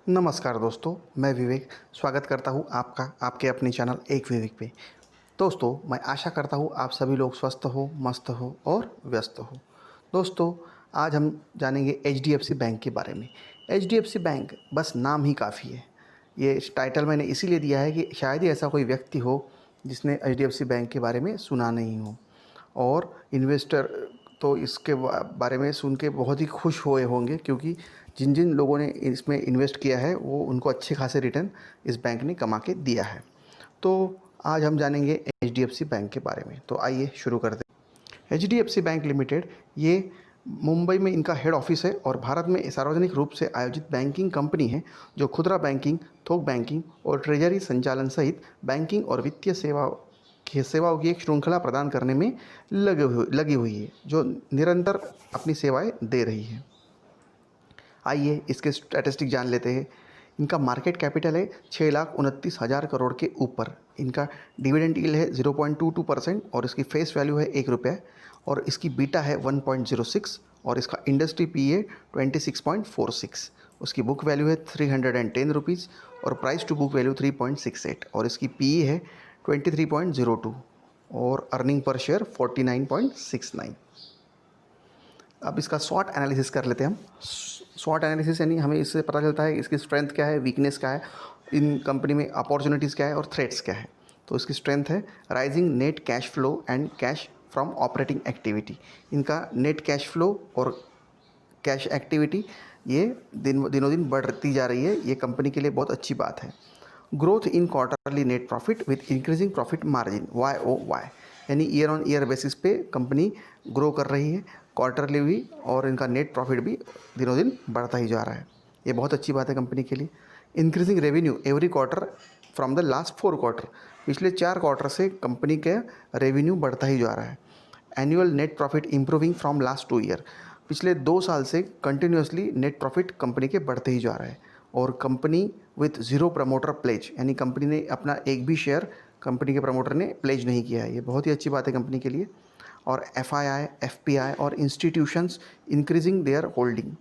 नमस्कार दोस्तों, मैं विवेक स्वागत करता हूँ आपका आपके अपने चैनल एक विवेक पे। दोस्तों, मैं आशा करता हूँ आप सभी लोग स्वस्थ हो, मस्त हो और व्यस्त हो। दोस्तों, आज हम जानेंगे एचडीएफसी बैंक के बारे में। एचडीएफसी बैंक बस नाम ही काफ़ी है। ये इस टाइटल मैंने इसीलिए दिया है कि शायद ही ऐसा कोई व्यक्ति हो जिसने एचडीएफसी बैंक के बारे में सुना नहीं हो। और इन्वेस्टर तो इसके बारे में सुन के बहुत ही खुश हुए होंगे, क्योंकि जिन जिन लोगों ने इसमें इन्वेस्ट किया है वो उनको अच्छे खासे रिटर्न इस बैंक ने कमा के दिया है। तो आज हम जानेंगे एचडीएफसी बैंक के बारे में। तो आइए शुरू करते हैं। एचडीएफसी बैंक लिमिटेड ये मुंबई में इनका हेड ऑफिस है और भारत में सार्वजनिक रूप से आयोजित बैंकिंग कंपनी है जो खुदरा बैंकिंग, थोक बैंकिंग और ट्रेजरी संचालन सहित बैंकिंग और वित्तीय सेवाओं की एक श्रृंखला प्रदान करने में लगी हुई है, जो निरंतर अपनी सेवाएं दे रही है। आइए इसके स्टैटिस्टिक जान लेते हैं। इनका मार्केट कैपिटल है 6,29,000 करोड़ के ऊपर। इनका डिविडेंड यील्ड है 0.22% और इसकी फेस वैल्यू है ₹1 और इसकी बीटा है 1.06 और इसका इंडस्ट्री पी है 26.46। उसकी बुक वैल्यू है ₹310 और प्राइस टू बुक वैल्यू 3.68 और इसकी पी है 23.02 और अर्निंग पर शेयर 49.69। अब इसका स्वॉट एनालिसिस कर लेते हैं हम। स्वॉट एनालिसिस यानी हमें इससे पता चलता है इसकी स्ट्रेंथ क्या है, वीकनेस क्या है, इन कंपनी में अपॉर्चुनिटीज़ क्या है और थ्रेट्स क्या है। तो इसकी स्ट्रेंथ है rising net cash flow and cash from operating activity. इनका नेट कैश फ्लो और कैश एक्टिविटी ये दिनों दिन बढ़ती जा रही है। ये कंपनी के लिए बहुत अच्छी बात है। Growth in quarterly net profit with increasing profit margin YoY, यानी ईयर ऑन ईयर बेसिस पे कंपनी ग्रो कर रही है, क्वार्टरली भी, और इनका नेट प्रॉफिट भी दिनों दिन बढ़ता ही जा रहा है। ये बहुत अच्छी बात है कंपनी के लिए। Increasing revenue every quarter from the last 4 quarter. पिछले 4 क्वार्टर से कंपनी का रेवेन्यू बढ़ता ही जा रहा है। Annual net profit improving from last 2 year. पिछले 2 साल से कंटिन्यूसली नेट प्रॉफिट कंपनी के बढ़ते ही जा रहा है। और company with zero promoter pledge, यानी कंपनी ने अपना एक भी शेयर कंपनी के प्रमोटर ने प्लेज नहीं किया है। ये बहुत ही अच्छी बात है कंपनी के लिए। और FII, FPI और institutions increasing there holding,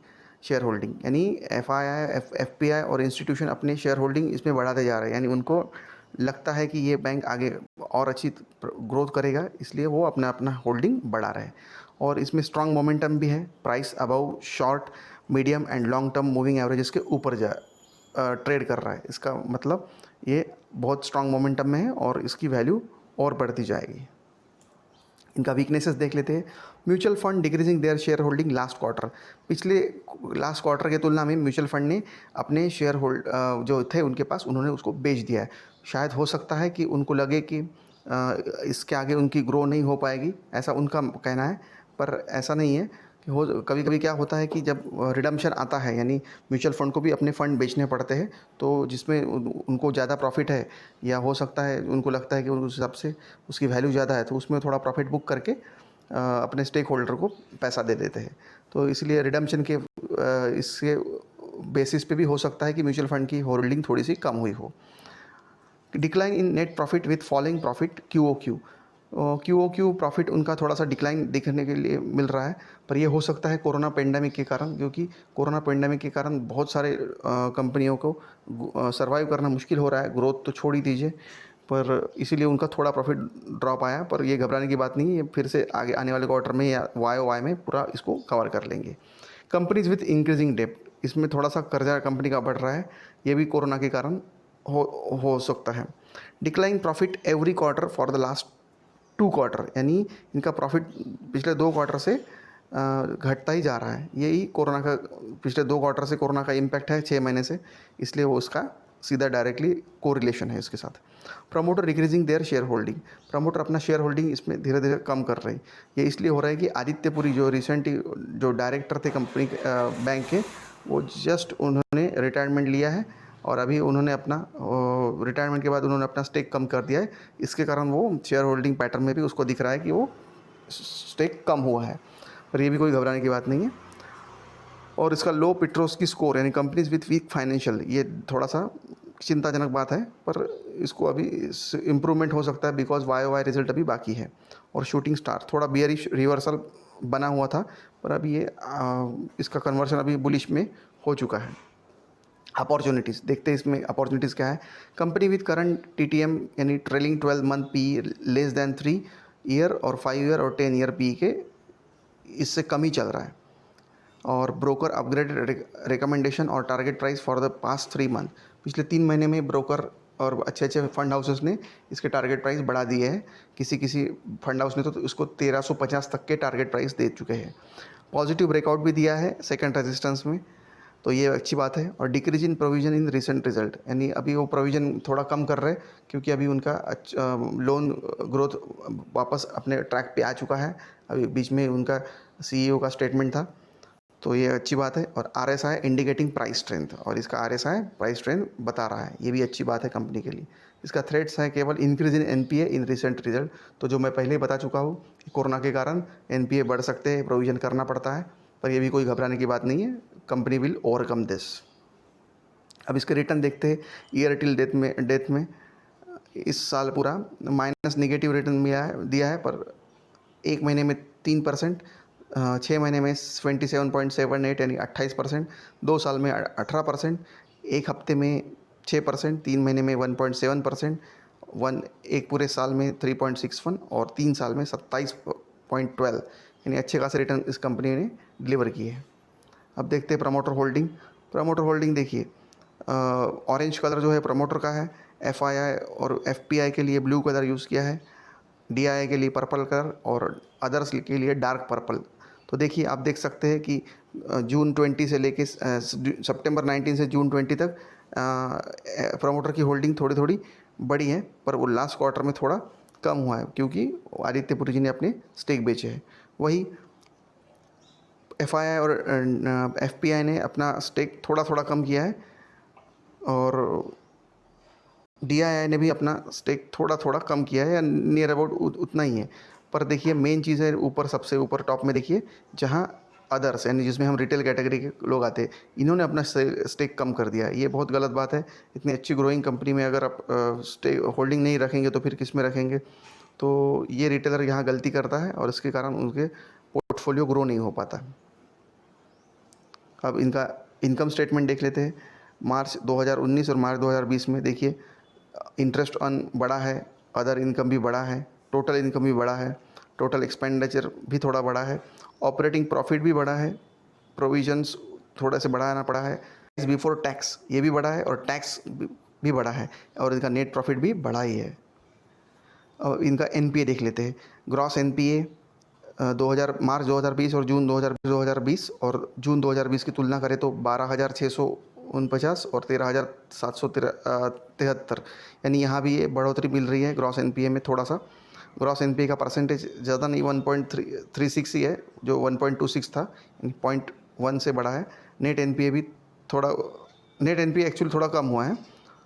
share holding, यानी FII, FPI और इंस्टीट्यूशन अपने शेयर होल्डिंग इसमें बढ़ाते जा रहे हैं। यानी उनको लगता है कि ये बैंक आगे और अच्छी ग्रोथ करेगा, इसलिए वो अपना अपना होल्डिंग बढ़ा रहे हैं। और इसमें स्ट्रॉन्ग मोमेंटम भी है। Price above short, medium and long term moving averages के ऊपर ट्रेड कर रहा है। इसका मतलब ये बहुत स्ट्रॉन्ग मोमेंटम में है और इसकी वैल्यू और बढ़ती जाएगी। इनका वीकनेसेस देख लेते हैं। Mutual fund decreasing their share holding last quarter. पिछले लास्ट क्वार्टर की तुलना में म्यूचुअल फंड ने अपने शेयर होल्ड जो थे उनके पास, उन्होंने उसको बेच दिया है। शायद हो सकता है कि उनको लगे कि इसके आगे उनकी ग्रो नहीं हो पाएगी, ऐसा उनका कहना है। पर ऐसा नहीं है कि हो कभी कभी क्या होता है कि जब रिडम्पशन आता है, यानी म्यूचुअल फंड को भी अपने फ़ंड बेचने पड़ते हैं, तो जिसमें उनको ज़्यादा प्रॉफिट है, या हो सकता है उनको लगता है कि उस हिसाब से उसकी वैल्यू ज़्यादा है, तो उसमें थोड़ा प्रॉफिट बुक करके अपने स्टेक होल्डर को पैसा दे देते हैं। तो इसलिए रिडम्पशन के इसके बेसिस पे भी हो सकता है कि म्यूचुअल फंड की होल्डिंग थोड़ी सी कम हुई हो। Decline in net profit with falling profit QoQ profit उनका थोड़ा सा डिक्लाइन देखने के लिए मिल रहा है। पर ये हो सकता है कोरोना पेंडेमिक के कारण, क्योंकि कोरोना पेंडेमिक के कारण बहुत सारे कंपनियों को सर्वाइव करना मुश्किल हो रहा है। ग्रोथ तो छोड़ ही दीजिए, पर इसीलिए उनका थोड़ा प्रॉफिट ड्रॉप आया। पर ये घबराने की बात नहीं है, ये फिर से आगे आने वाले क्वार्टर में या YoY में पूरा इसको कवर कर लेंगे। कंपनीज विथ इंक्रीजिंग डेप्ट, इसमें थोड़ा सा कर्जा कंपनी का बढ़ रहा है, ये भी कोरोना के कारण हो सकता है। Decline profit every quarter for the last 2 quarter, यानी इनका प्रॉफिट पिछले 2 क्वार्टर से घटता ही जा रहा है। यही कोरोना का, पिछले 2 क्वार्टर से कोरोना का इम्पैक्ट है 6 महीने से, इसलिए वो उसका सीधा डायरेक्टली कोरिलेशन है इसके साथ। Promoter decreasing their share holding, promoter अपना शेयर होल्डिंग इसमें धीरे धीरे कम कर रहे हैं। ये इसलिए हो रहा है कि आदित्यपुरी जो रिसेंटली जो डायरेक्टर थे कंपनी बैंक के, वो जस्ट उन्होंने रिटायरमेंट लिया है और अभी उन्होंने अपना रिटायरमेंट के बाद उन्होंने अपना स्टेक कम कर दिया है। इसके कारण वो शेयर होल्डिंग पैटर्न में भी उसको दिख रहा है कि वो स्टेक कम हुआ है। पर ये भी कोई घबराने की बात नहीं है। और इसका लो पिट्रोस्की स्कोर, यानी कंपनीज विथ वीक फाइनेंशियल, ये थोड़ा सा चिंताजनक बात है, पर इसको अभी इम्प्रूवमेंट हो सकता है बिकॉज YoY रिजल्ट अभी बाकी है। और शूटिंग स्टार थोड़ा बियरिश रिवर्सल बना हुआ था, पर अभी ये इसका कन्वर्शन अभी बुलिश में हो चुका है। अपॉर्चुनिटीज़ देखते हैं इसमें अपॉर्चुनिटीज़ क्या है। कंपनी विद करंट टीटीएम यानी trailing 12 month P less than 3 year और 5 ईयर और 10 ईयर पी के इससे कम ही चल रहा है। और ब्रोकर अपग्रेडेड रिकमेंडेशन और target price for the past 3 month, पिछले 3 महीने में ब्रोकर और अच्छे अच्छे फंड हाउसेस ने इसके टारगेट प्राइस बढ़ा दिए हैं। किसी किसी फंड हाउस ने तो इसको 1350 तक के टारगेट प्राइस दे चुके हैं। पॉजिटिव ब्रेकआउट भी दिया है सेकंड रेजिस्टेंस में, तो ये अच्छी बात है। और decrease in provision in recent result, यानी अभी वो प्रोविजन थोड़ा कम कर रहे हैं क्योंकि अभी उनका लोन ग्रोथ वापस अपने ट्रैक पे आ चुका है। अभी बीच में उनका सीईओ का स्टेटमेंट था, तो ये अच्छी बात है। और आरएसआई इंडिकेटिंग प्राइस स्ट्रेंथ, और इसका आरएसआई प्राइस स्ट्रेंथ बता रहा है, ये भी अच्छी बात है कंपनी के लिए। इसका थ्रेट्स है केवल increase in NPA in recent result, तो जो मैं पहले ही बता चुका हूँ कि कोरोना के कारण एनपीए बढ़ सकते हैं, प्रोविजन करना पड़ता है, पर ये भी कोई घबराने की बात नहीं है। Company will overcome this. अब इसके रिटर्न देखते हैं। ईयर टिल डेथ में इस साल पूरा माइनस निगेटिव रिटर्न दिया है, पर एक महीने में 3%, 6 महीने में 27.78 यानी 28%, 2 साल में 18%, एक हफ्ते में 6%, 3 महीने में 1.7%, एक पूरे साल में 3.61 और 3 साल में 27.12, यानी अच्छे खासे रिटर्न इस कंपनी ने डिलीवर किए हैं। अब देखते हैं प्रमोटर होल्डिंग। प्रमोटर होल्डिंग देखिए, ऑरेंज कलर जो है प्रमोटर का है, एफआईआई और एफपीआई के लिए ब्लू कलर यूज़ किया है, डीआई के लिए पर्पल कलर और अदर्स के लिए डार्क पर्पल। तो देखिए आप देख सकते हैं कि जून 20 से लेके सितंबर 19 से जून 20 तक प्रमोटर की होल्डिंग थोड़ी थोड़ी बढ़ी है, पर वो लास्ट क्वार्टर में थोड़ा कम हुआ है क्योंकि आदित्यपुरी जी ने अपने स्टेक बेचे हैं। वही एफआईआई और एफपीआई ने अपना स्टेक थोड़ा थोड़ा कम किया है, और डीआईआई ने भी अपना स्टेक थोड़ा थोड़ा कम किया है या नियर अबाउट उतना ही है। पर देखिए मेन चीज़ है ऊपर, सबसे ऊपर टॉप में देखिए, जहाँ अदर्स यानी जिसमें हम रिटेल कैटेगरी के लोग आते हैं, इन्होंने अपना स्टेक कम कर दिया। ये बहुत गलत बात है। इतनी अच्छी ग्रोइंग कंपनी में अगर आप स्टेक होल्डिंग नहीं रखेंगे तो फिर किस में रखेंगे। तो ये रिटेलर यहाँ गलती करता है और इसके कारण उनके पोर्टफोलियो ग्रो नहीं हो पाता। अब इनका इनकम स्टेटमेंट देख लेते हैं। मार्च 2019 और मार्च 2020 में देखिए इंटरेस्ट अर्न बढ़ा है, अदर इनकम भी बढ़ा है, टोटल इनकम भी बढ़ा है, टोटल एक्सपेंडिचर भी थोड़ा बढ़ा है, ऑपरेटिंग प्रॉफिट भी बढ़ा है, प्रोविजंस थोड़ा से बढ़ाना पड़ा है, बिफोर टैक्स ये भी बढ़ा है और टैक्स भी बढ़ा है, और इनका नेट प्रॉफिट भी बढ़ा ही है। अब इनका एनपीए देख लेते हैं। ग्रॉस एनपीए मार्च 2020 और जून 2020 और जून 2020 की तुलना करें तो 12,649 और 13,773, यानी यहाँ भी ये बढ़ोतरी मिल रही है ग्रॉस एनपीए में थोड़ा सा। ग्रॉस एनपीए का परसेंटेज ज़्यादा नहीं, 1.36 ही है, जो 1.26 था, यानी 0.1 से बढ़ा है। नेट एनपीए भी थोड़ा, नेट एनपीए एक्चुअली थोड़ा कम हुआ है।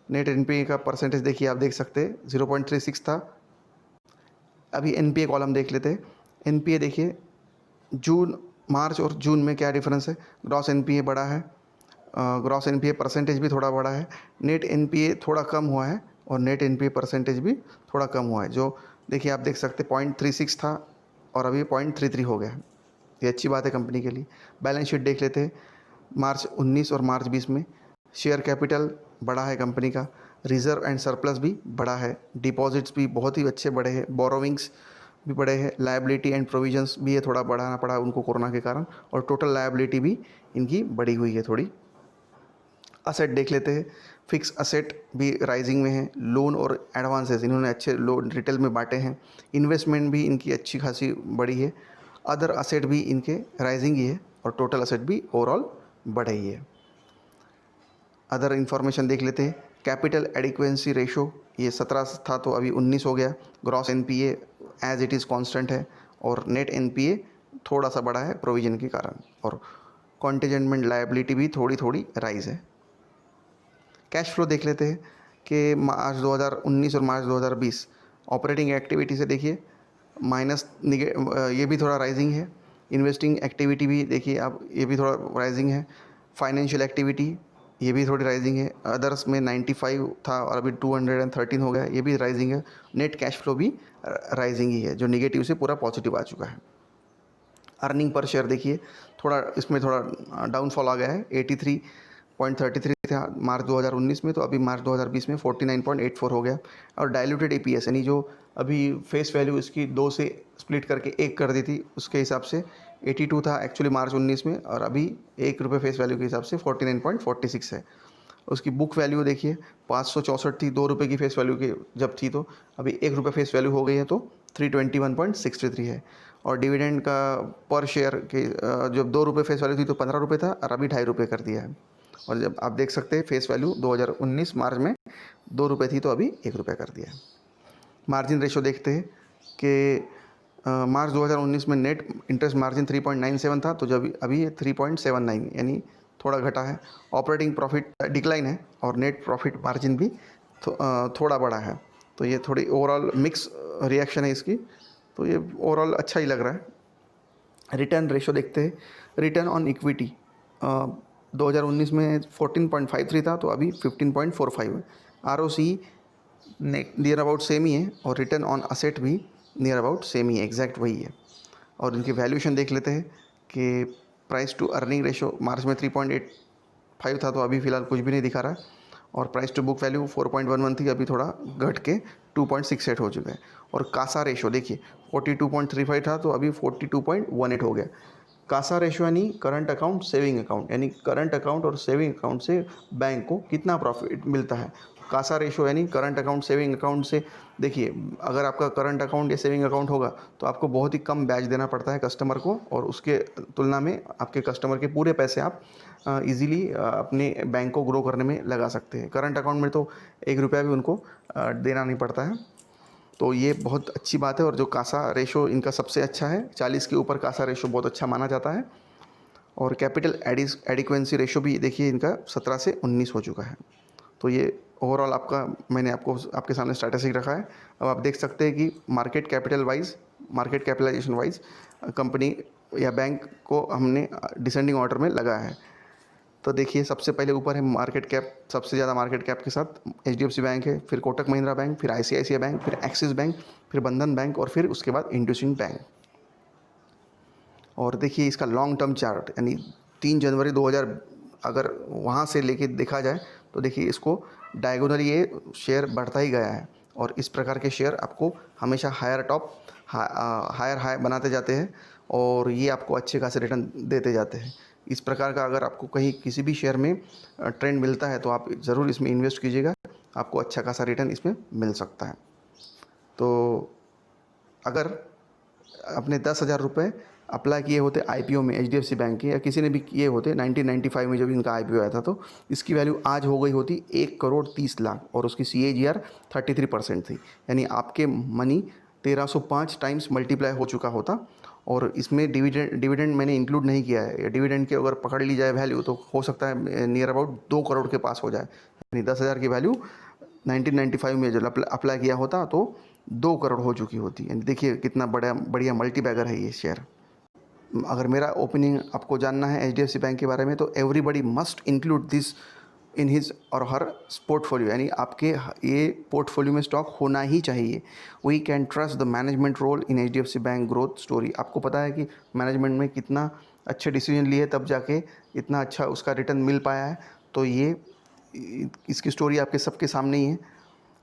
नेट एनपीए का परसेंटेज देखिए, आप देख सकते हैं 0.36 था। अभी एनपीए कॉलम देख लेते हैं। एनपीए देखिए मार्च और जून में क्या डिफरेंस है। ग्रॉस एनपीए बढ़ा है, ग्रॉस एनपीए परसेंटेज भी थोड़ा बढ़ा है। नेट एनपीए थोड़ा कम हुआ है और नेट एनपीए परसेंटेज भी थोड़ा कम हुआ है, जो देखिए आप देख सकते 0.36 था और अभी 0.33 हो गया है। ये अच्छी बात है कंपनी के लिए। बैलेंस शीट देख लेते हैं। मार्च 19 और मार्च 20 में शेयर कैपिटल बढ़ा है कंपनी का, रिजर्व एंड सरप्लस भी बढ़ा है, डिपॉजिट्स भी बहुत ही अच्छे बढ़े हैं, बोरोविंग्स भी बढ़े हैं, लायबिलिटी एंड प्रोविजंस भी ये थोड़ा बढ़ाना पड़ा उनको कोरोना के कारण, और टोटल लायबिलिटी भी इनकी बढ़ी हुई है थोड़ी। असेट देख लेते हैं। फिक्स असेट भी राइजिंग में है, लोन और एडवांसेस इन्होंने अच्छे लोन रिटेल में बांटे हैं, इन्वेस्टमेंट भी इनकी अच्छी खासी बढ़ी है, अदर असेट भी इनके राइजिंग ही है और टोटल असेट भी ओवरऑल बढ़े ही है। अदर इन्फॉर्मेशन देख लेते हैं। कैपिटल एडिक्वेंसी रेशो ये 17 था तो अभी 19 हो गया। Gross NPA as it is constant है और नेट एनपीए थोड़ा सा बढ़ा है प्रोविजन के कारण, और कॉन्टिजेंटमेंट लायबिलिटी भी थोड़ी थोड़ी राइज है। कैश फ्लो देख लेते हैं कि मार्च 2019 और मार्च 2020 ऑपरेटिंग एक्टिविटी से देखिए ये भी थोड़ा राइजिंग है। इन्वेस्टिंग एक्टिविटी भी देखिए आप, ये भी थोड़ा राइजिंग है। फाइनेंशियल एक्टिविटी ये भी थोड़ी राइजिंग है। अदर्स में 95 था और अभी 213 हो गया, ये भी राइजिंग है। नेट कैश फ्लो भी राइजिंग ही है, जो निगेटिव से पूरा पॉजिटिव आ चुका है। अर्निंग पर शेयर देखिए, थोड़ा इसमें थोड़ा डाउनफॉल आ गया है, 83.33 था मार्च 2019 में, तो अभी मार्च 2020 में 49.84 हो गया। और डाइल्यूटेड EPS यानी जो अभी फेस वैल्यू इसकी 2 से स्प्लिट करके 1 कर दी थी, उसके हिसाब से 82 था एक्चुअली मार्च 19 में, और अभी ₹1 फेस वैल्यू के हिसाब से 49.46 है। उसकी बुक वैल्यू देखिए 564 थी, ₹2 की फेस वैल्यू के जब थी, तो अभी ₹1 फेस वैल्यू हो गई है, तो 321.63 है। और डिविडेंड का पर शेयर के जब ₹2 फेस वैल्यू थी तो ₹15 था, और अभी ₹2.5 कर दिया है। और जब आप देख सकते हैं फेस वैल्यू 2019 मार्च में ₹2 थी, तो अभी ₹1 कर दिया है। मार्जिन रेशो देखते हैं कि मार्च 2019 में नेट इंटरेस्ट मार्जिन 3.97 था, तो जब अभी 3.79 यानी थोड़ा घटा है। ऑपरेटिंग प्रॉफिट डिक्लाइन है, और नेट प्रॉफिट मार्जिन भी थोड़ा बड़ा है। तो ये थोड़ी ओवरऑल मिक्स रिएक्शन है इसकी, तो ये ओवरऑल अच्छा ही लग रहा है। रिटर्न रेशो देखते हैं। रिटर्न ऑन इक्विटी 2019 में 14.53 था, तो अभी 15.45 है। ROCE नियर अबाउट सेम ही है, और रिटर्न ऑन असेट भी नियर अबाउट सेम ही है, एग्जैक्ट वही है। और इनकी वैल्यूएशन देख लेते हैं कि प्राइस टू अर्निंग रेशो मार्च में 3.85 था, तो अभी फ़िलहाल कुछ भी नहीं दिखा रहा है। और प्राइस टू बुक वैल्यू 4.11 थी, अभी थोड़ा घट के 2.68 हो चुका है। और कासा रेशो देखिए 42.35 था, तो अभी 42.18 हो गया। कासा रेशो यानी करंट अकाउंट सेविंग अकाउंट, यानी करंट अकाउंट और सेविंग अकाउंट से बैंक को कितना प्रॉफिट मिलता है। कासा रेशो यानी करंट अकाउंट सेविंग अकाउंट से, देखिए अगर आपका करंट अकाउंट या सेविंग अकाउंट होगा तो आपको बहुत ही कम ब्याज देना पड़ता है कस्टमर को, और उसके तुलना में आपके कस्टमर के पूरे पैसे आप इजीली अपने बैंक को ग्रो करने में लगा सकते हैं। करंट अकाउंट में तो ₹1 भी उनको देना नहीं पड़ता है, तो ये बहुत अच्छी बात है। और जो कासा रेशो इनका सबसे अच्छा है, 40 के ऊपर कासा रेशो बहुत अच्छा माना जाता है। और कैपिटल एडिक्वेंसी रेशो भी देखिए इनका 17 से 19 हो चुका है। तो ये ओवरऑल आपका मैंने आपको आपके सामने स्टैटिस्टिक रखा है। अब आप देख सकते हैं कि मार्केट कैपिटलाइजेशन वाइज कंपनी या बैंक को हमने डिसेंडिंग ऑर्डर में लगाया है। तो देखिए सबसे पहले ऊपर है मार्केट कैप, सबसे ज़्यादा मार्केट कैप के साथ HDFC बैंक है, फिर कोटक महिंद्रा बैंक, फिर ICICI बैंक, फिर एक्सिस बैंक, फिर बंधन बैंक, और फिर उसके बाद इंडसइंड बैंक। और देखिए इसका लॉन्ग टर्म चार्ट यानी 3 जनवरी 2000 अगर वहाँ से लेके देखा जाए तो देखिए इसको डायगोनली ये शेयर बढ़ता ही गया है, और इस प्रकार के शेयर आपको हमेशा हायर हाई बनाते जाते हैं, और ये आपको अच्छे खासे रिटर्न देते जाते हैं। इस प्रकार का अगर आपको कहीं किसी भी शेयर में ट्रेंड मिलता है तो आप ज़रूर इसमें इन्वेस्ट कीजिएगा, आपको अच्छा खासा रिटर्न इसमें मिल सकता है। तो अगर अपने ₹10,000 अप्लाई किए होते IPO में HDFC बैंक के, या किसी ने भी किए होते 1995 में जब इनका IPO आया था, तो इसकी वैल्यू आज हो गई होती 1,30,00,000, और उसकी CAGR 33% थी। यानी आपके मनी 1305 टाइम्स मल्टीप्लाई हो चुका होता। और इसमें डिविडेंड मैंने इंक्लूड नहीं किया है। डिविडेंड की अगर पकड़ ली जाए वैल्यू तो हो सकता है नियर अबाउट 2 करोड़ के पास हो जाए। यानी 10,000 की वैल्यू 1995 में जब अप्लाई किया होता तो 2 करोड़ हो चुकी होती। यानी देखिए कितना बढ़िया मल्टी बैगर है ये शेयर। अगर मेरा ओपिनियन आपको जानना है HDFC बैंक के बारे में, तो everybody must include this in his और हर पोर्टफोलियो, यानी आपके ये पोर्टफोलियो में स्टॉक होना ही चाहिए। We can trust the management role in HDFC bank growth story. आपको पता है कि मैनेजमेंट में कितना अच्छे डिसीजन लिए तब जाके इतना अच्छा उसका रिटर्न मिल पाया है। तो ये इसकी स्टोरी आपके सबके सामने ही है।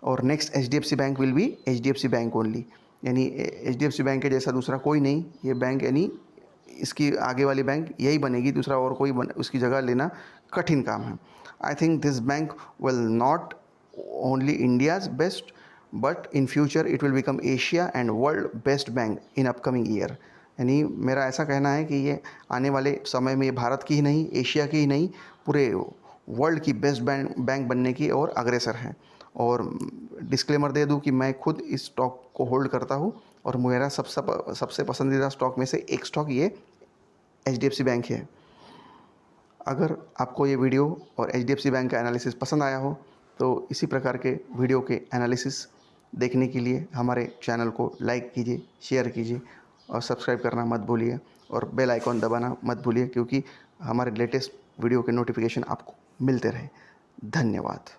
और next HDFC bank will be HDFC bank only, यानी HDFC बैंक के जैसा दूसरा कोई नहीं। ये बैंक यानी इसकी आगे वाली बैंक यही बनेगी, दूसरा और कोई उसकी जगह लेना कठिन काम है। I think this bank will not only India's best, but in future it will become Asia and world best bank in upcoming year. यानी मेरा ऐसा कहना है कि ये आने वाले समय में भारत की ही नहीं, एशिया की ही नहीं, पूरे वर्ल्ड की बेस्ट बैंक बनने की और अग्रसर हैं। और डिस्क्लेमर दे दूं कि मैं खुद इस स्टॉक को होल्ड करता हूं, और मेरा सबसे पसंदीदा स्टॉक में से एक स्टॉक ये HDFC बैंक है। अगर आपको ये वीडियो और HDFC बैंक का एनालिसिस पसंद आया हो तो इसी प्रकार के वीडियो के एनालिसिस देखने के लिए हमारे चैनल को लाइक कीजिए, शेयर कीजिए, और सब्सक्राइब करना मत भूलिए, और बेल आइकॉन दबाना मत भूलिए, क्योंकि हमारे लेटेस्ट वीडियो के नोटिफिकेशन आपको मिलते रहे। धन्यवाद।